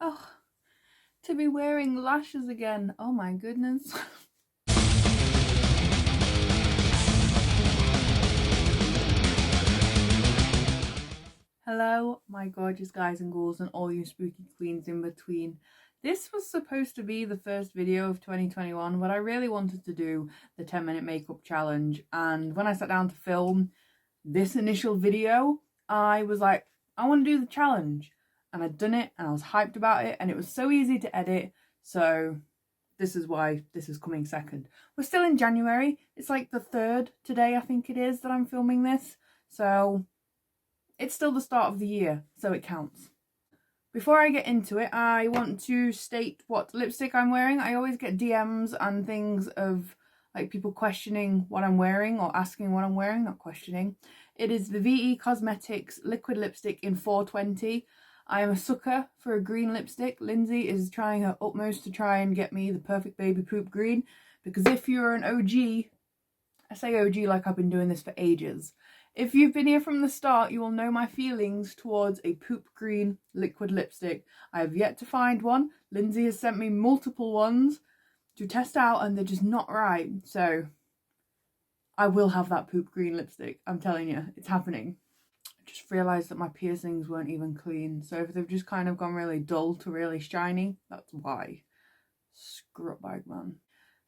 Oh, to be wearing lashes again. Oh my goodness. Hello, my gorgeous guys and ghouls and all you spooky queens in between. This was supposed to be the first video of 2021, but I really wanted to do the 10-minute makeup challenge. And when I sat down to film this initial video, I was like, I want to do the challenge. And I'd done it and I was hyped about it and it was so easy to edit. So this is why this is coming second. We're still in January. It's like the 3rd today, I think it is, that I'm filming this. So it's still the start of the year, so it counts. Before I get into it, I want to state what lipstick I'm wearing. I always get DMs and things of like people questioning what I'm wearing or asking what I'm wearing, not questioning. It is the VE Cosmetics liquid lipstick in 420. I am a sucker for a green lipstick. Lindsay is trying her utmost to try and get me the perfect baby poop green, because if you're an OG, I say OG like I've been doing this for ages. If you've been here from the start, you will know my feelings towards a poop green liquid lipstick. I have yet to find one. Lindsay has sent me multiple ones to test out and they're just not right. So I will have that poop green lipstick. I'm telling you, it's happening. I just realised that my piercings weren't even clean. So if they've just kind of gone really dull to really shiny, that's why. Screw up bag, man.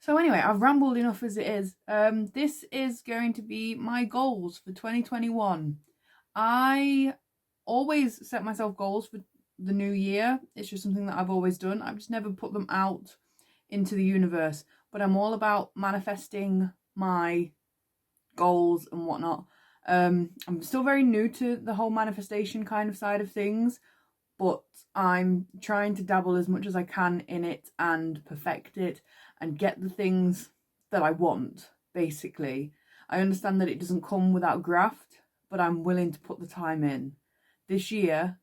So anyway, I've rambled enough as it is. This is going to be my goals for 2021. I always set myself goals for the new year. It's just something that I've always done. I've just never put them out into the universe. But I'm all about manifesting my goals and whatnot. I'm still very new to the whole manifestation kind of side of things, but I'm trying to dabble as much as I can in it and perfect it and get the things that I want, basically. I understand that it doesn't come without graft, but I'm willing to put the time in. This year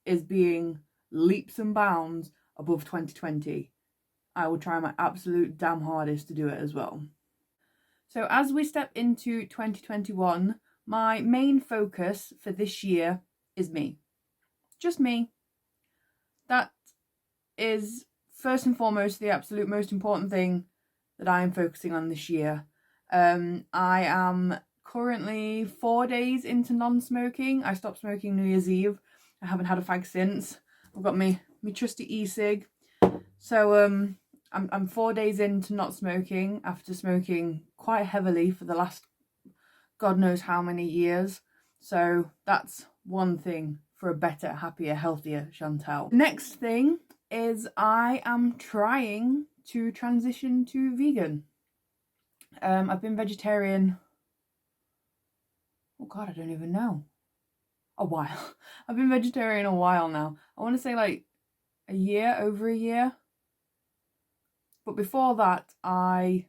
is being leaps and bounds above 2020. I will try my absolute damn hardest to do it as well. So as we step into 2021, my main focus for this year is me. Just me. That is first and foremost the absolute most important thing that I am focusing on this year. I am currently 4 days into non-smoking. I stopped smoking New Year's Eve. I haven't had a fag since. I've got my trusty e-cig. So I'm 4 days into not smoking after smoking quite heavily for the last God knows how many years. So that's one thing for a better, happier, healthier Chantal. The next thing is I am trying to transition to vegan. I've been vegetarian, oh God, I don't even know, a while. I've been vegetarian a while now. I want to say like a year, over a year. But before that, I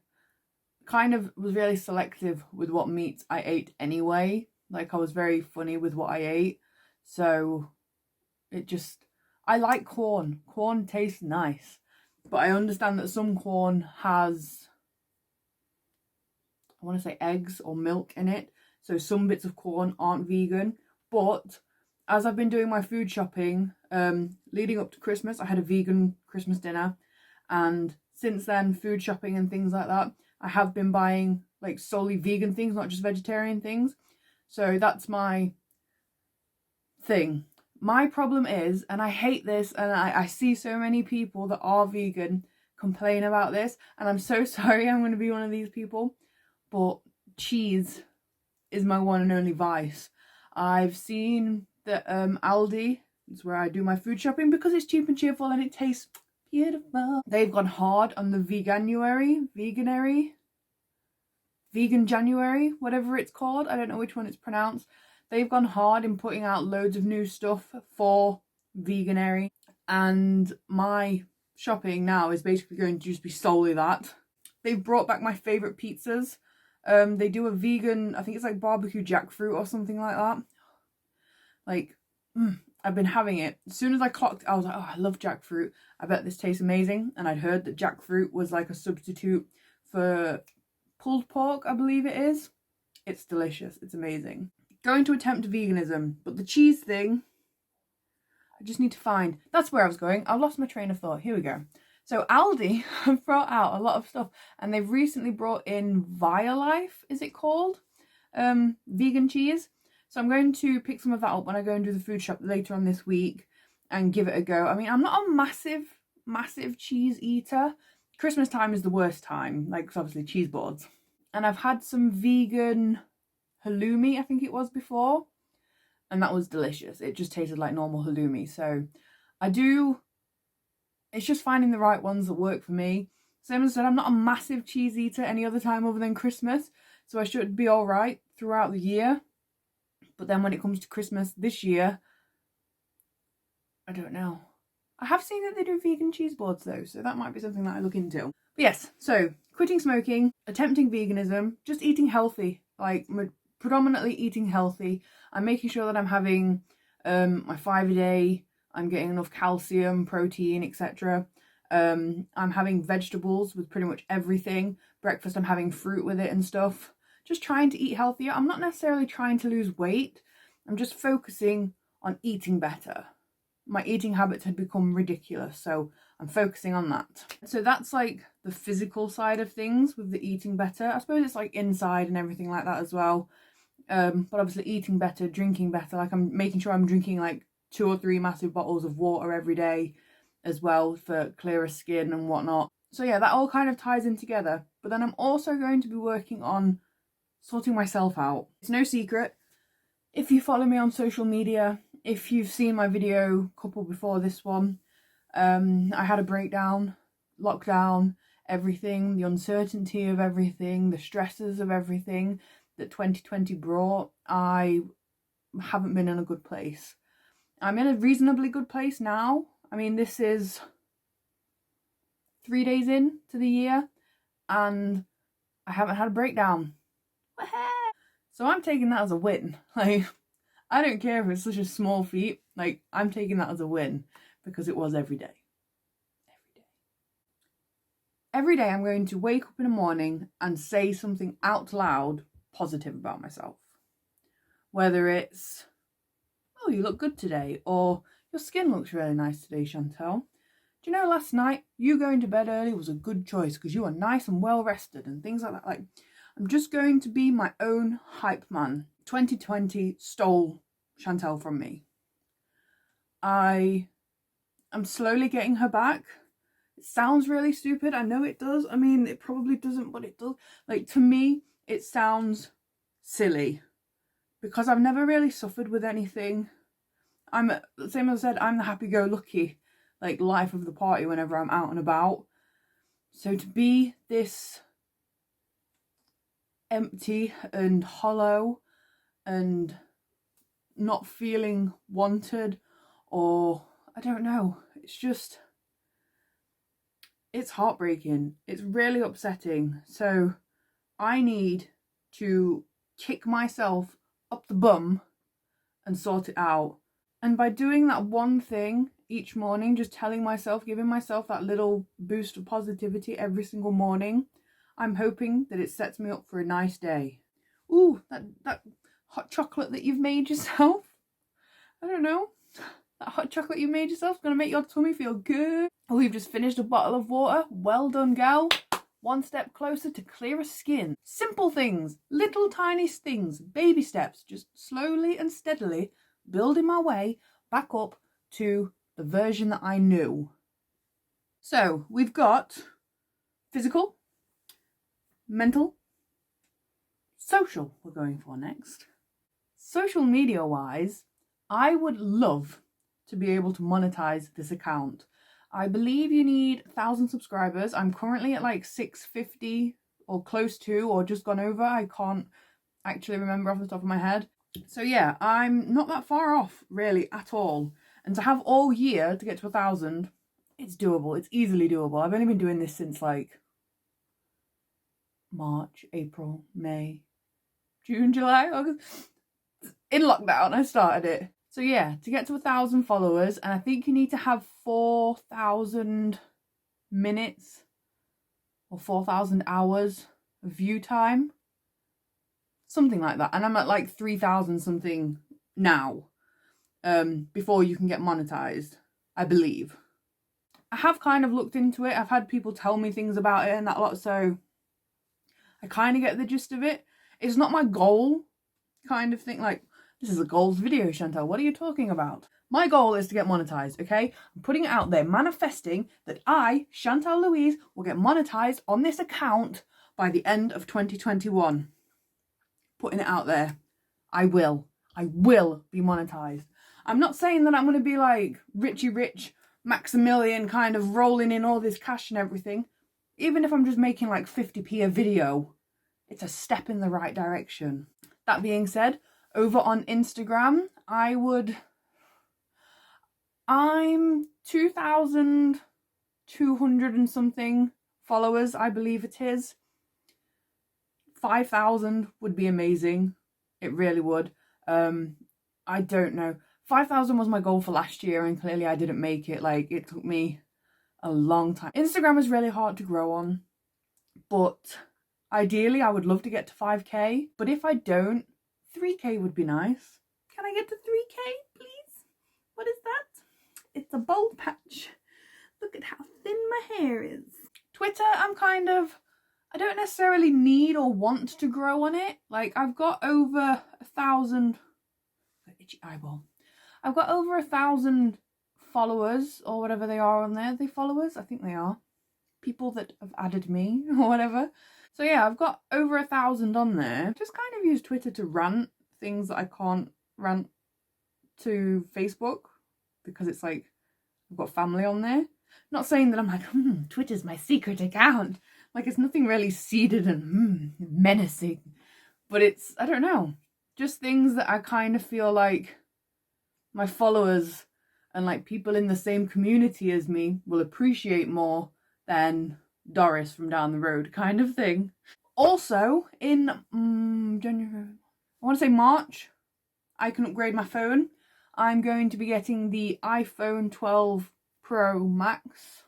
kind of was really selective with what meats I ate anyway. Like I was very funny with what I ate. So it just, I like corn. Corn tastes nice. But I understand that some corn has, I want to say eggs or milk in it. So some bits of corn aren't vegan. But as I've been doing my food shopping, leading up to Christmas, I had a vegan Christmas dinner. And since then, food shopping and things like that, I have been buying like solely vegan things, not just vegetarian things. So that's my thing. My problem is, and I hate this, and I see so many people that are vegan complain about this, and I'm so sorry I'm going to be one of these people, but cheese is my one and only vice. I've seen that Aldi is where I do my food shopping because it's cheap and cheerful and it tastes beautiful. They've gone hard on the vegan January, whatever it's called. I don't know which one it's pronounced. They've gone hard in putting out loads of new stuff for veganuary. And my shopping now is basically going to just be solely that. They've brought back my favourite pizzas. They do a vegan, I think it's like barbecue jackfruit or something like that. Like, I've been having it. As soon as I clocked, I was like, oh, I love jackfruit. I bet this tastes amazing. And I'd heard that jackfruit was like a substitute for pulled pork, I believe it is. It's delicious. It's amazing. Going to attempt veganism. But the cheese thing, I just need to find, that's where I was going. I've lost my train of thought. Here we go. So Aldi have brought out a lot of stuff, and they've recently brought in Violife, is it called? Vegan cheese. So I'm going to pick some of that up when I go and do the food shop later on this week and give it a go. I mean, I'm not a massive cheese eater. Christmas time is the worst time, like, 'cause obviously cheese boards. And I've had some vegan halloumi, I think it was, before, and that was delicious. It just tasted like normal halloumi. So it's just finding the right ones that work for me. Same as I said, I'm not a massive cheese eater any other time other than Christmas, so I should be all right throughout the year. But then when it comes to Christmas this year, I don't know. I have seen that they do vegan cheese boards though, so that might be something that I look into. But yes, so quitting smoking, attempting veganism, just eating healthy, like predominantly eating healthy. I'm making sure that I'm having my 5 a day. I'm getting enough calcium, protein, etc. I'm having vegetables with pretty much everything. Breakfast, I'm having fruit with it and stuff. Just trying to eat healthier. I'm not necessarily trying to lose weight. I'm just focusing on eating better. My eating habits had become ridiculous, so I'm focusing on that. So that's like the physical side of things with the eating better. I suppose it's like inside and everything like that as well. But obviously eating better, drinking better. Like, I'm making sure I'm drinking like 2 or 3 massive bottles of water every day as well for clearer skin and whatnot. So yeah, that all kind of ties in together. But then I'm also going to be working on sorting myself out. It's no secret, if you follow me on social media, if you've seen my video couple before this one, I had a breakdown, lockdown, everything, the uncertainty of everything, the stresses of everything that 2020 brought. I haven't been in a good place. I'm in a reasonably good place now. I mean, this is 3 days into the year and I haven't had a breakdown. So I'm taking that as a win. Like, I don't care if it's such a small feat. Like, I'm taking that as a win because it was every day. Every day I'm going to wake up in the morning and say something out loud positive about myself. Whether it's, oh, you look good today, or your skin looks really nice today, Chantal. Do you know last night you going to bed early was a good choice because you are nice and well rested and things like that. Like, I'm just going to be my own hype man. 2020 stole Chantal from me. I am slowly getting her back. It sounds really stupid. I know it does. I mean, it probably doesn't, but it does. Like, to me, it sounds silly because I've never really suffered with anything. I'm, same as I said, I'm the happy-go-lucky, like, life of the party whenever I'm out and about. So to be this empty and hollow and not feeling wanted, or I don't know, it's heartbreaking. It's really upsetting. So I need to kick myself up the bum and sort it out. And by doing that one thing each morning, just telling myself, giving myself that little boost of positivity every single morning, I'm hoping that it sets me up for a nice day. Ooh, that hot chocolate that you've made yourself. I don't know. That hot chocolate you made yourself is going to make your tummy feel good. Oh, we've just finished a bottle of water. Well done, gal. One step closer to clearer skin. Simple things, little tiny things, baby steps, just slowly and steadily building my way back up to the version that I knew. So we've got physical, mental, social we're going for next. Social media wise, I would love to be able to monetize this account. I believe you need 1,000 subscribers. I'm currently at like 650 or close to, or just gone over. I can't actually remember off the top of my head. So yeah, I'm not that far off really at all. And to have all year to get to 1,000, it's doable. It's easily doable. I've only been doing this since like March, April, May, June, July, August. In lockdown, I started it. So yeah, to get to 1,000 followers, and I think you need to have 4,000 minutes or 4,000 hours of view time. Something like that. And I'm at like 3,000 something now. before you can get monetized, I believe. I have kind of looked into it. I've had people tell me things about it and that lot, so I kind of get the gist of it. It's not my goal kind of thing. Like, this is a goals video, Chantal. What are you talking about? My goal is to get monetized, okay? I'm putting it out there, manifesting that I, ChantaalLouise, will get monetized on this account by the end of 2021. Putting it out there. I will be monetized. I'm not saying that I'm going to be like Richie Rich, Maximilian, kind of rolling in all this cash and everything. Even if I'm just making like 50p a video, it's a step in the right direction. That being said, over on Instagram, I'm 2,200 and something followers, I believe it is. 5,000 would be amazing. It really would. I don't know. 5,000 was my goal for last year and clearly I didn't make it. Like, it took me a long time. Instagram is really hard to grow on, but ideally I would love to get to 5k. But if I don't, 3k would be nice. Can I get to 3k, please? What is that? It's a bald patch. Look at how thin my hair is. Twitter, I don't necessarily need or want to grow on it. Like, I've got over 1,000, itchy eyeball. I've got over 1,000 followers or whatever they are on there. Are they followers? I think they are. People that have added me or whatever. So yeah, I've got over 1,000 on there. Just kind of use Twitter to rant things that I can't rant to Facebook because it's like, I've got family on there. Not saying that I'm like, Twitter's my secret account. Like, it's nothing really seeded and menacing. But it's, I don't know, just things that I kind of feel like my followers and like people in the same community as me will appreciate more than Doris from down the road kind of thing. Also, in January, I want to say March, I can upgrade my phone. I'm going to be getting the iPhone 12 Pro Max.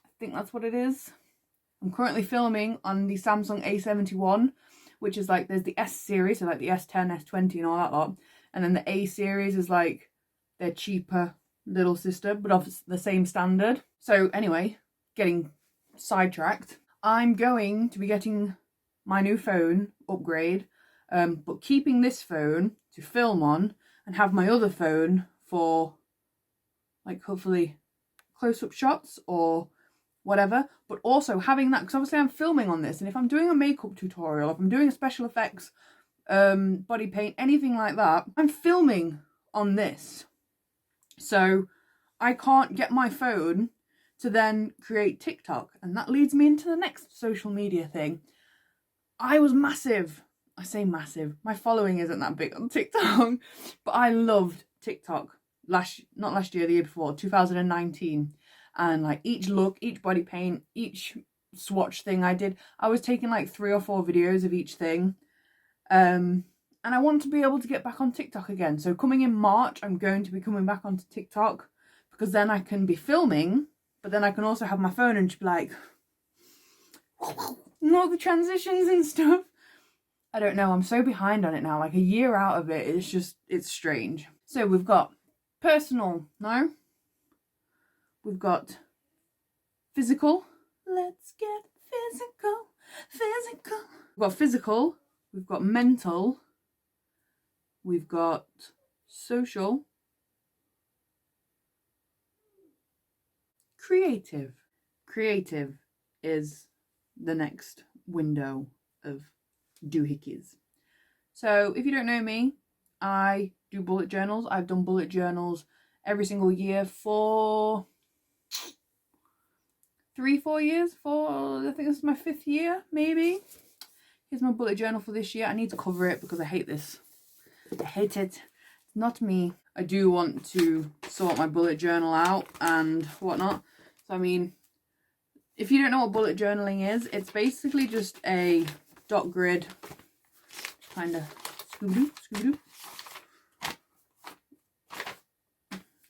I think that's what it is. I'm currently filming on the Samsung A71, which is like, there's the S series, so like the S10, S20 and all that lot. And then the A series is like their cheaper little sister, but of the same standard. So anyway, getting sidetracked. I'm going to be getting my new phone upgrade, but keeping this phone to film on and have my other phone for like hopefully close-up shots or whatever, but also having that, because obviously I'm filming on this, and if I'm doing a makeup tutorial, if I'm doing a special effects, body paint, anything like that, I'm filming on this. So I can't get my phone to then create TikTok, and that leads me into the next social media thing. I was massive. I say massive. My following isn't that big on TikTok, but I loved TikTok not last year, the year before, 2019. And like each look, each body paint, each swatch thing I did, I was taking like 3 or 4 videos of each thing. And I want to be able to get back on TikTok again. So coming in March, I'm going to be coming back onto TikTok, because then I can be filming, but then I can also have my phone and just be like, all the transitions and stuff. I don't know, I'm so behind on it now. Like a year out of it, it's strange. So we've got personal, no? We've got physical. Let's get physical. We've got physical. We've got mental. We've got social. Creative. Creative is the next window of doohickeys. So if you don't know me, I do bullet journals. I've done bullet journals every single year for 3-4 years. I think this is my 5th year, maybe. Here's my bullet journal for this year. I need to cover it because I hate this. I hate it. It's not me. I do want to sort my bullet journal out and whatnot. So I mean, if you don't know what bullet journaling is, it's basically just a dot grid kind of Scooby-Doo.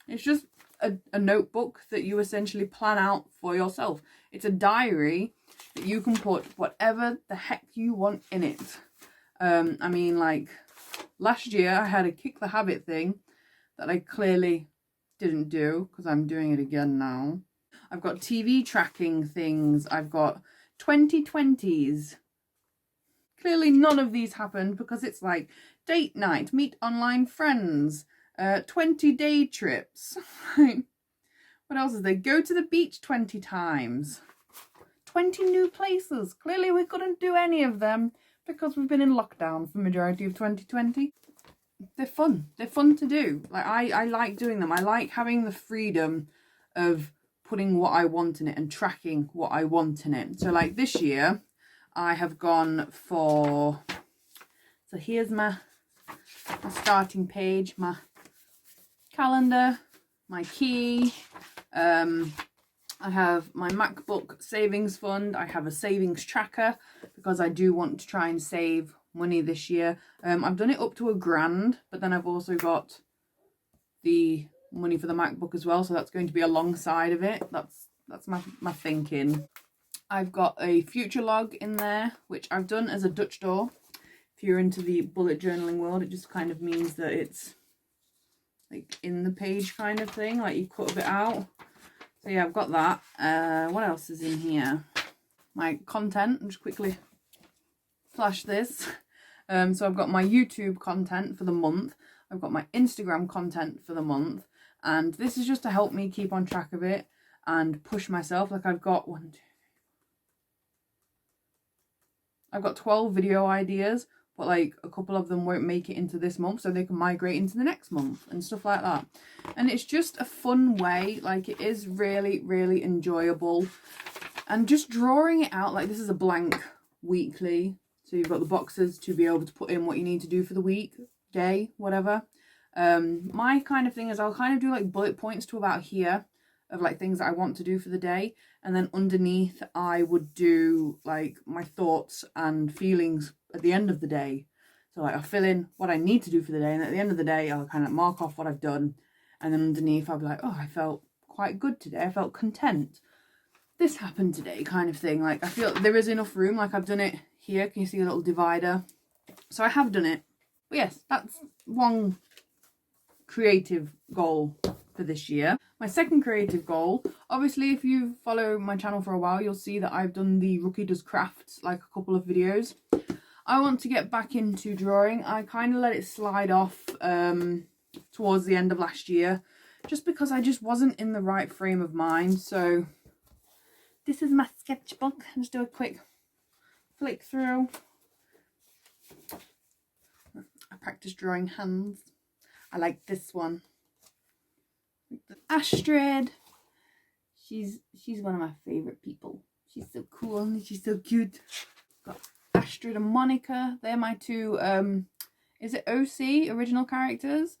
It's just a notebook that you essentially plan out for yourself. It's a diary that you can put whatever the heck you want in it. I mean, like last year I had a kick the habit thing, that I clearly didn't do because I'm doing it again now. I've got TV tracking things. I've got 2020s. Clearly none of these happened because it's like date night, meet online friends, 20-day trips. What else is there? Go to the beach 20 times. 20 new places. Clearly we couldn't do any of them because we've been in lockdown for the majority of 2020. They're fun. They're fun to do. Like I like doing them. I like having the freedom of putting what I want in it and tracking what I want in it. So like this year I have gone for, so here's my starting page, my calendar, my key, I have my MacBook savings fund. I have a savings tracker because I do want to try and save money this year. I've done it up to £1,000, but then I've also got the money for the MacBook as well, so that's going to be alongside of it. That's my thinking. I've got a future log in there, which I've done as a Dutch door. If you're into the bullet journaling world, it just kind of means that it's like in the page kind of thing, like you cut a bit out. So yeah, I've got that. What else is in here? My content. I'll just quickly flash this. So I've got my YouTube content for the month. I've got my Instagram content for the month. And this is just to help me keep on track of it and push myself. Like I've got 12 video ideas, but like a couple of them won't make it into this month, so they can migrate into the next month and stuff like that. And it's just a fun way. Like it is really, really enjoyable. And just drawing it out, like this is a blank weekly, so you've got the boxes to be able to put in what you need to do for the week, day, whatever. My kind of thing is I'll kind of do like bullet points to about here of like things that I want to do for the day, and then underneath I would do like my thoughts and feelings at the end of the day. So like I'll fill in what I need to do for the day, and at the end of the day I'll kind of mark off what I've done, and then underneath I'll be like, oh, I felt quite good today, I felt content, this happened today, kind of thing. Like I feel there is enough room. Like I've done it here, can you see a little divider? So I have done it. But yes, that's one creative goal for this year. My second creative goal, obviously if you follow my channel for a while, you'll see that I've done the Rookie Does Crafts, like a couple of videos. I want to get back into drawing. I kind of let it slide off towards the end of last year, just because I just wasn't in the right frame of mind. So this is my sketchbook. I'll just do a quick flick through. I practice drawing hands. I like this one. Astrid. She's one of my favourite people. She's so cool and she's so cute. Got Astrid and Monica. They're my two, is it OC, original characters?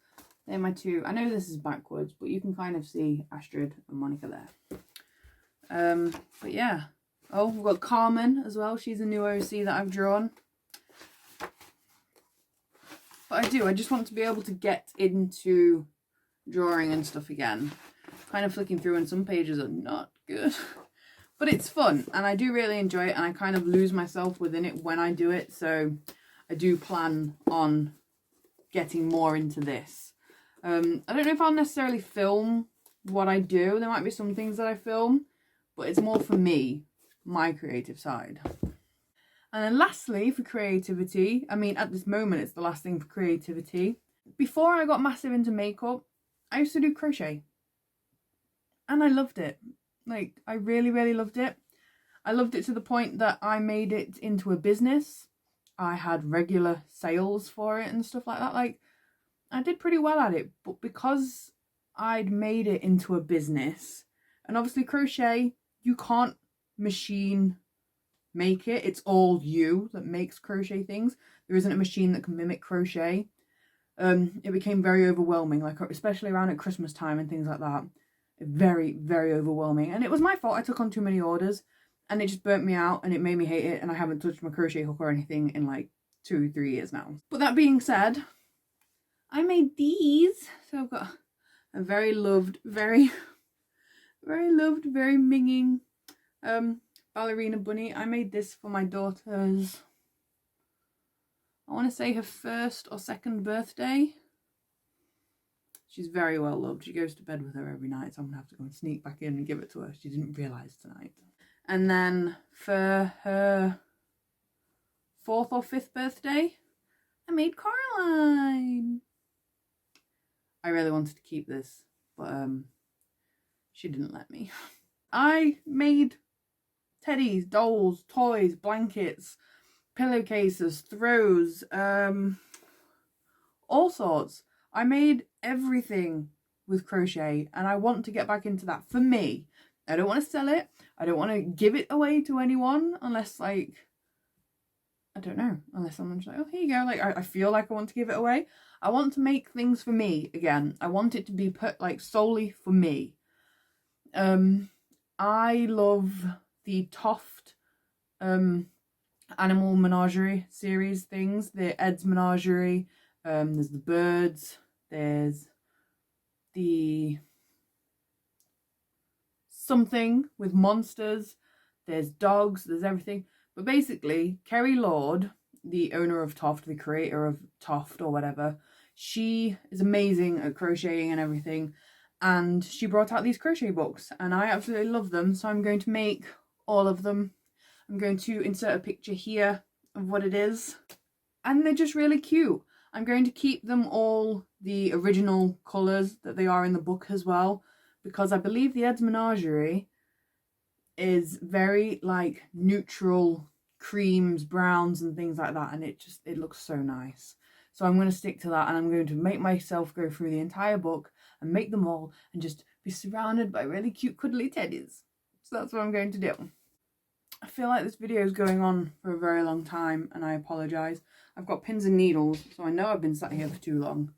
They're my two. I know this is backwards, but you can kind of see Astrid and Monica there. But yeah. Oh, we've got Carmen as well. She's a new OC that I've drawn. But I just want to be able to get into drawing and stuff again. Kind of flicking through, and some pages are not good. But it's fun, and I do really enjoy it, and I kind of lose myself within it when I do it. So I do plan on getting more into this. I don't know if I'll necessarily film what I do. There might be some things that I film, but it's more for me, my creative side. And then lastly, for creativity, I mean, at this moment, it's the last thing for creativity. Before I got massive into makeup, I used to do crochet. And I loved it. Like, I really, really loved it. I loved it to the point that I made it into a business. I had regular sales for it and stuff like that. Like, I did pretty well at it. But because I'd made it into a business, and obviously crochet, you can't machine make it. It's all you that makes crochet things. There isn't a machine that can mimic crochet. It became very overwhelming, like especially around at Christmas time and things like that. Very, very overwhelming. And it was my fault. I took on too many orders and it just burnt me out and it made me hate it, and I haven't touched my crochet hook or anything in like 2-3 years now. But that being said, I made these. So I've got a very loved, very minging ballerina bunny. I made this for my daughter's, I want to say her 1st or 2nd birthday. She's very well loved. She goes to bed with her every night, so I'm going to have to go and sneak back in and give it to her. She didn't realise tonight. And then for her 4th or 5th birthday, I made Coraline. I really wanted to keep this, but she didn't let me. I made teddies, dolls, toys, blankets, pillowcases, throws, all sorts. I made everything with crochet, and I want to get back into that for me. I don't want to sell it. I don't want to give it away to anyone unless, like, I don't know, unless someone's like, oh, here you go. Like, I feel like I want to give it away. I want to make things for me again. I want it to be put, like, solely for me. I love the Toft Animal Menagerie series things. The Ed's Menagerie. There's the birds. There's the something with monsters. There's dogs. There's everything. But basically, Kerry Lord, the owner of Toft, the creator of Toft or whatever, she is amazing at crocheting and everything. And she brought out these crochet books, and I absolutely love them. So I'm going to make all of them. I'm going to insert a picture here of what it is. And they're just really cute. I'm going to keep them all the original colours that they are in the book as well, because I believe the Ed's Menagerie is very like neutral creams, browns and things like that, and it looks so nice. So I'm going to stick to that, and I'm going to make myself go through the entire book and make them all and just be surrounded by really cute cuddly teddies. So that's what I'm going to do. I feel like this video is going on for a very long time, and I apologise. I've got pins and needles, so I know I've been sat here for too long.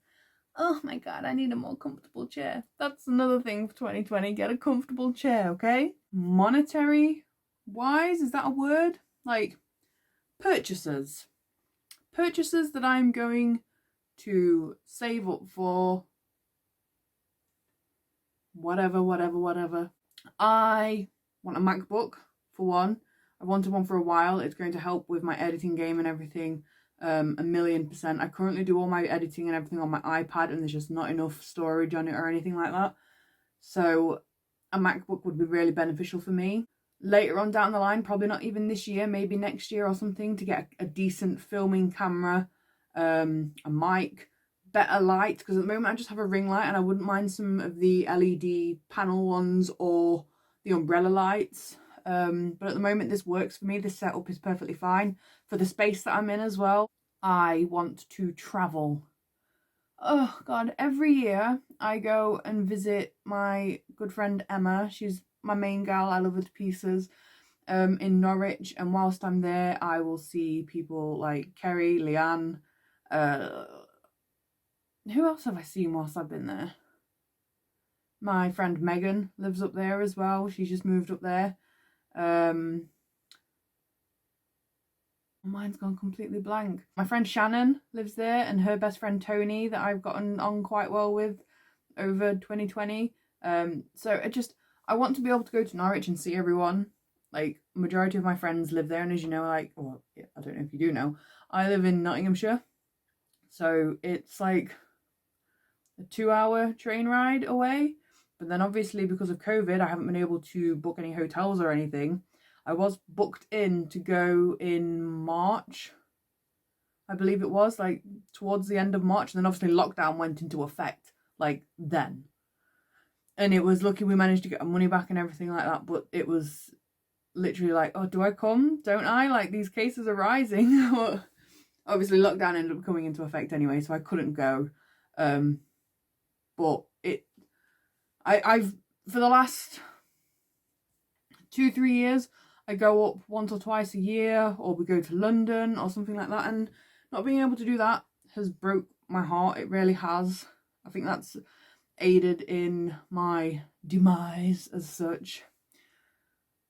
Oh my god, I need a more comfortable chair. That's another thing for 2020. Get a comfortable chair, okay? Monetary wise, is that a word? Like, purchases. Purchases that I'm going to save up for. Whatever. I want a MacBook, for one. I wanted one for a while. It's going to help with my editing game and everything. 1,000,000%. I currently do all my editing and everything on my iPad, and there's just not enough storage on it or anything like that. So a MacBook would be really beneficial for me. Later on down the line, probably not even this year, maybe next year or something, to get a decent filming camera, a mic, better light, because at the moment I just have a ring light, and I wouldn't mind some of the LED panel ones or the umbrella lights. But at the moment this works for me. This setup is perfectly fine for the space that I'm in as well. I want to travel. Oh god, every year I go and visit my good friend Emma. She's my main gal. I love her to pieces. In Norwich, and whilst I'm there I will see people like Kerry, Leanne, who else have I seen whilst I've been there? My friend Megan lives up there as well. She's just moved up there. Mine's gone completely blank. My friend Shannon lives there, and her best friend Tony, that I've gotten on quite well with over 2020. So I want to be able to go to Norwich and see everyone. Like, majority of my friends live there, and as you know, like, well, yeah, I don't know if you do know, I live in Nottinghamshire. So it's like a 2-hour train ride away. But then obviously because of COVID, I haven't been able to book any hotels or anything. I was booked in to go in March, I believe it was, like towards the end of March. And then obviously lockdown went into effect like then. And it was lucky we managed to get our money back and everything like that. But it was literally like, oh, do I come? Don't I? Like, these cases are rising. Obviously lockdown ended up coming into effect anyway, so I couldn't go. But I've for the last 2-3 years, I go up once or twice a year, or we go to London or something like that, and not being able to do that has broke my heart. It really has. I think that's aided in my demise as such.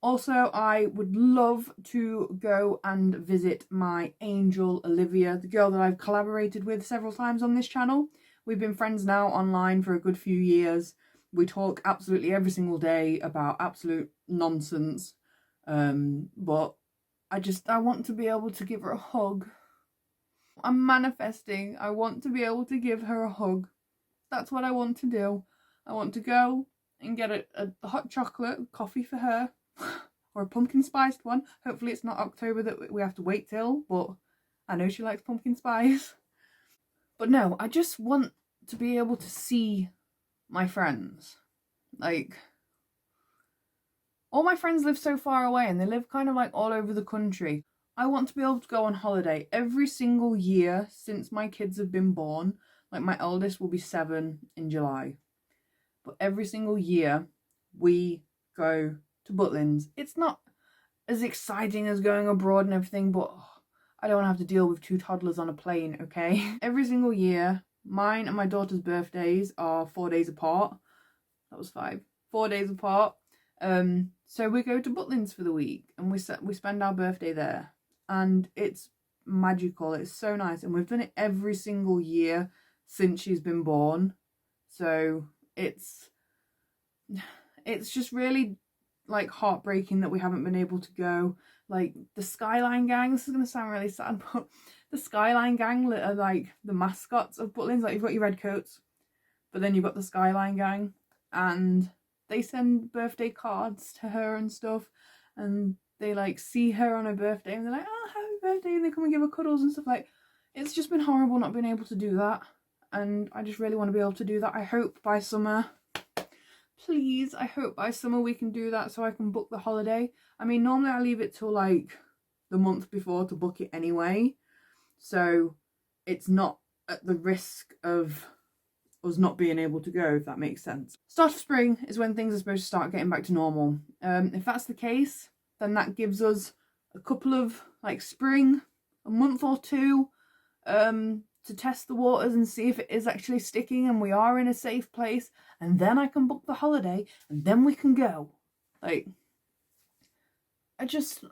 Also, I would love to go and visit my angel Olivia, the girl that I've collaborated with several times on this channel. We've been friends now online for a good few years. We talk absolutely every single day about absolute nonsense. But I want to be able to give her a hug. I'm manifesting. I want to be able to give her a hug. That's what I want to do. I want to go and get a hot chocolate coffee for her or a pumpkin spiced one. Hopefully it's not October that we have to wait till, but I know she likes pumpkin spice. But no, I just want to be able to see my friends. Like, all my friends live so far away and they live kind of like all over the country. I want to be able to go on holiday every single year since my kids have been born. Like, my eldest will be 7 in July. But every single year we go to Butlins. It's not as exciting as going abroad and everything, but I don't have to deal with 2 toddlers on a plane, okay? Every single year, mine and my daughter's birthdays are 4 days apart. That was 5. 4 days apart. So we go to Butlins for the week and we spend our birthday there, and it's magical. It's so nice, and we've done it every single year since she's been born. So it's just really like heartbreaking that we haven't been able to go. Like, the Skyline Gang, this is gonna sound really sad, but the Skyline Gang are like the mascots of Butlins. Like, you've got your red coats, but then you've got the Skyline Gang, and they send birthday cards to her and stuff, and they like see her on her birthday and they're like, oh, happy birthday, and they come and give her cuddles and stuff. Like, it's just been horrible not being able to do that, and I just really want to be able to do that. I hope by summer, please, I hope by summer we can do that so I can book the holiday. I mean, normally I leave it till like the month before to book it anyway, so it's not at the risk of us not being able to go, if that makes sense. Start of spring is when things are supposed to start getting back to normal. If that's the case, then that gives us a couple of like spring, a month or 2, to test the waters and see if it is actually sticking and we are in a safe place, and then I can book the holiday and then we can go. Like, I just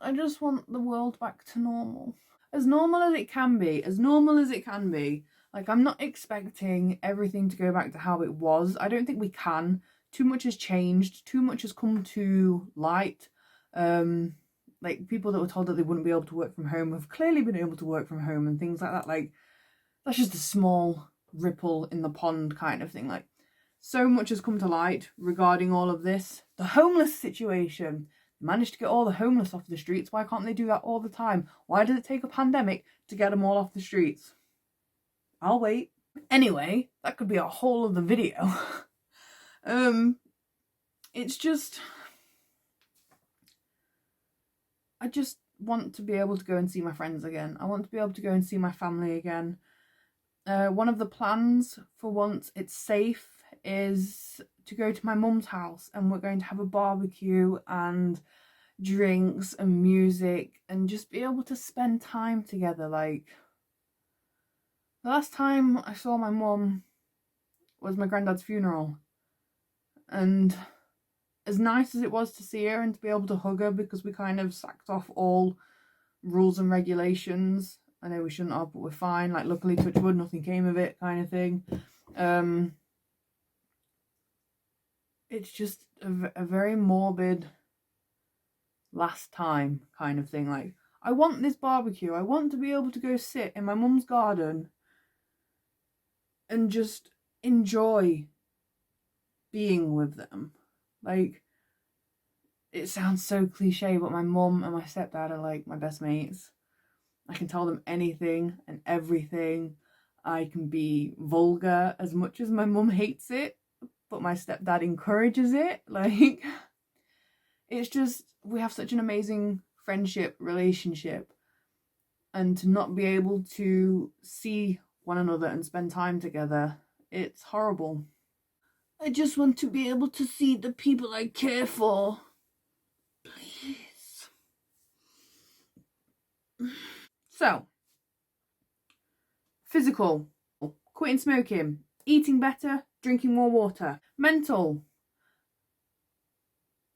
want the world back to normal. As normal as it can be, as normal as it can be. Like, I'm not expecting everything to go back to how it was. I don't think we can. Too much has changed. Too much has come to light. Like, people that were told that they wouldn't be able to work from home have clearly been able to work from home and things like that. Like, that's just a small ripple in the pond kind of thing. Like, so much has come to light regarding all of this. The homeless situation. They managed to get all the homeless off the streets. Why can't they do that all the time? Why does it take a pandemic to get them all off the streets? I'll wait. Anyway, that could be a whole other video. It's just, I just want to be able to go and see my friends again. I want to be able to go and see my family again. One of the plans for once it's safe is to go to my mum's house, and we're going to have a barbecue and drinks and music and just be able to spend time together. Like, the last time I saw my mum was my granddad's funeral, and as nice as it was to see her and to be able to hug her, because we kind of sacked off all rules and regulations. I know we shouldn't have, but we're fine. Like, luckily, touch wood, nothing came of it kind of thing. It's just a very morbid last time kind of thing. Like, I want this barbecue. I want to be able to go sit in my mum's garden and just enjoy being with them. Like, it sounds so cliche, but my mum and my stepdad are like my best mates. I can tell them anything and everything. I can be vulgar as much as my mum hates it, but my stepdad encourages it. Like, it's just, we have such an amazing friendship, relationship, and to not be able to see one another and spend time together, it's horrible. I just want to be able to see the people I care for. Please. So, physical, quitting smoking, eating better, drinking more water. Mental,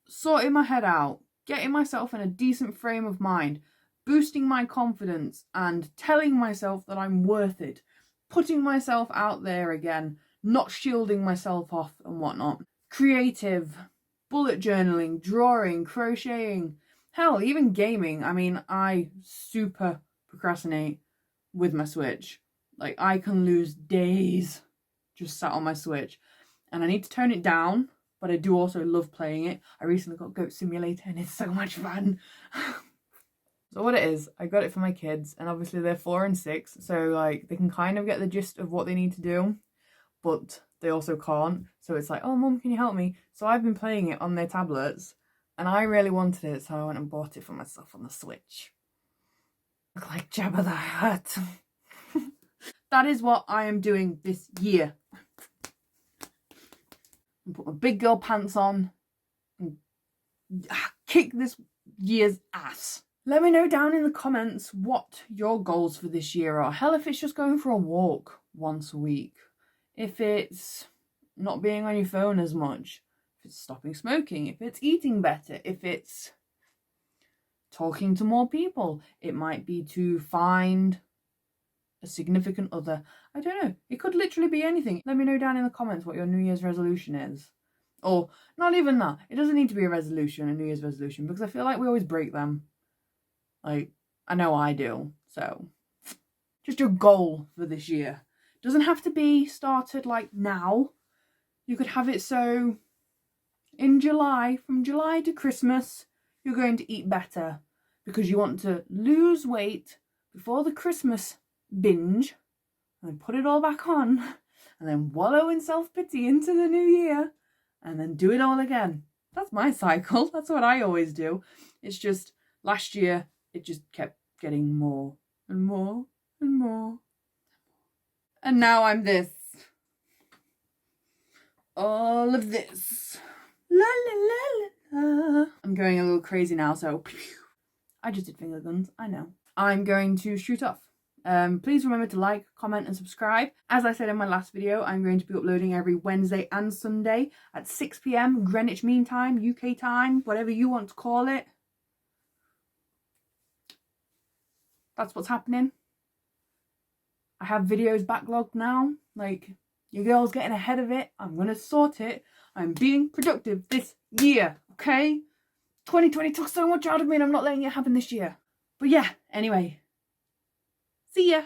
sorting my head out, getting myself in a decent frame of mind, boosting my confidence and telling myself that I'm worth it, putting myself out there again, not shielding myself off and whatnot. Creative, bullet journaling, drawing, crocheting, hell, even gaming. I mean, I super procrastinate with my Switch. Like, I can lose days just sat on my Switch. And I need to tone it down, but I do also love playing it. I recently got Goat Simulator and it's so much fun. So what it is, I got it for my kids, and obviously they're 4 and 6, so like they can kind of get the gist of what they need to do, but they also can't. So it's like, oh mum, can you help me? So I've been playing it on their tablets, and I really wanted it, so I went and bought it for myself on the Switch. Look like Jabba the Hutt. That is what I am doing this year. And put my big girl pants on and kick this year's ass. Let me know down in the comments what your goals for this year are. Hell, if it's just going for a walk once a week. If it's not being on your phone as much. If it's stopping smoking. If it's eating better. If it's talking to more people. It might be to find a significant other. I don't know. It could literally be anything. Let me know down in the comments what your New Year's resolution is. Or not even that. It doesn't need to be a resolution, a New Year's resolution, because I feel like we always break them. Like, I know I do. So, just your goal for this year. Doesn't have to be started like now. You could have it so in July, from July to Christmas, you're going to eat better because you want to lose weight before the Christmas binge and then put it all back on and then wallow in self-pity into the new year and then do it all again. That's my cycle. That's what I always do. It's just last year it just kept getting more and more and more. And now I'm this. All of this. La la la la la. I'm going a little crazy now, so I just did finger guns, I know. I'm going to shoot off. Please remember to like, comment and subscribe. As I said in my last video, I'm going to be uploading every Wednesday and Sunday at 6 PM Greenwich Mean Time, UK time, whatever you want to call it. That's what's happening. I have videos backlogged now. Like, your girl's getting ahead of it. I'm going to sort it. I'm being productive this year, okay? 2020 took so much out of me and I'm not letting it happen this year. But yeah, anyway. See ya.